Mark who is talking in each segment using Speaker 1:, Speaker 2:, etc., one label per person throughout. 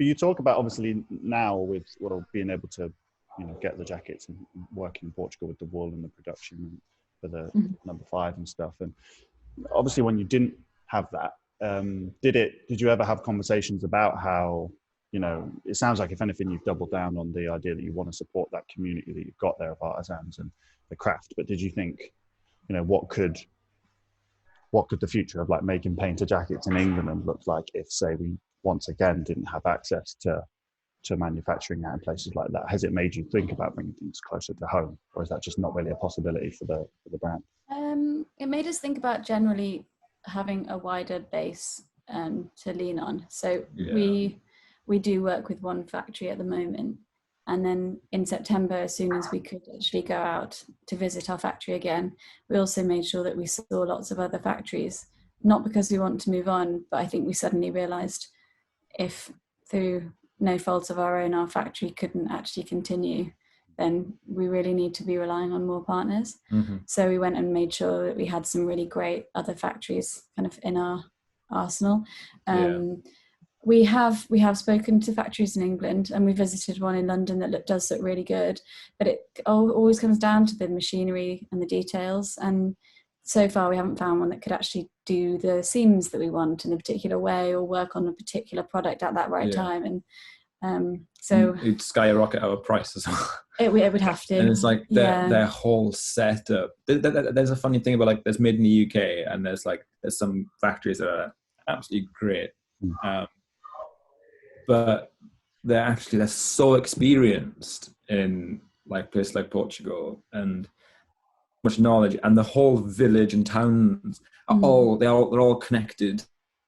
Speaker 1: you talk about obviously now with being able to, get the jackets and working in Portugal with the wool and the production for the number 5 and stuff. And obviously when you didn't have that, did you ever have conversations about how, it sounds like if anything, you've doubled down on the idea that you want to support that community that you've got there of artisans and the craft. But did you think, what could the future of like making Paynter jackets in England look like if, say, we once again didn't have access to manufacturing that in places like that? Has it made you think about bringing things closer to home, or is that just not really a possibility for the brand?
Speaker 2: It made us think about generally having a wider base to lean on. So we do work with one factory at the moment, and then in September, as soon as we could actually go out to visit our factory again, we also made sure that we saw lots of other factories, not because we want to move on, but I think we suddenly realised if through no fault of our own, our factory couldn't actually continue, then we really need to be relying on more partners. So we went and made sure that we had some really great other factories kind of in our arsenal. We have spoken to factories in England, and we visited one in London that does look really good, but it always comes down to the machinery and the details, and so far we haven't found one that could actually do the seams that we want in a particular way or work on a particular product at that right time. And so
Speaker 3: it'd skyrocket our price as well.
Speaker 2: It would have to.
Speaker 3: And it's like their whole setup. There's a funny thing about like there's made in the UK, and there's some factories that are absolutely great. But they're so experienced in like places like Portugal, and much knowledge, and the whole village and towns are they're all connected.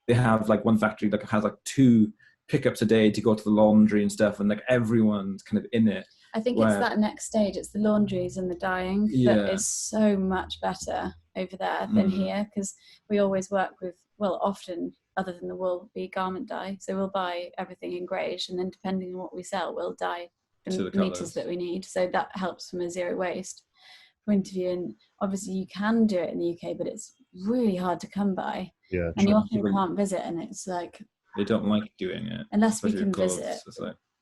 Speaker 3: They have like one factory that has like 2 pickups a day to go to the laundry and stuff, and like everyone's kind of in it.
Speaker 2: I think it's that next stage. It's the laundries and the dyeing that is so much better over there than here, because we always work with, often other than the wool, be garment dye. So we'll buy everything in greige, and then depending on what we sell, we'll dye the meters that we need. So that helps from a zero waste point of view. And obviously you can do it in the UK, but it's really hard to come by.
Speaker 1: Yeah,
Speaker 2: and you often can't visit, and it's like
Speaker 3: they don't like doing it
Speaker 2: unless we can visit.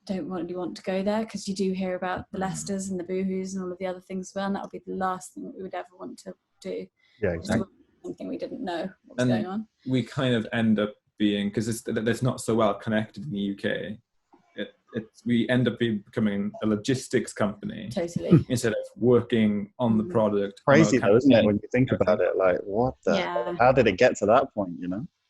Speaker 2: Don't really want to go there, because you do hear about the Leicesters and the Boohoos and all of the other things as well, and that would be the last thing that we would ever want to do.
Speaker 1: Yeah, exactly.
Speaker 2: Something we didn't know what was going on.
Speaker 3: We kind of end up being, because it's not so well connected in the UK, we end up becoming a logistics company.
Speaker 2: Totally.
Speaker 3: Instead of working on the product.
Speaker 1: Crazy though, isn't it, when you think about it? Like, what the? How did it get to that point,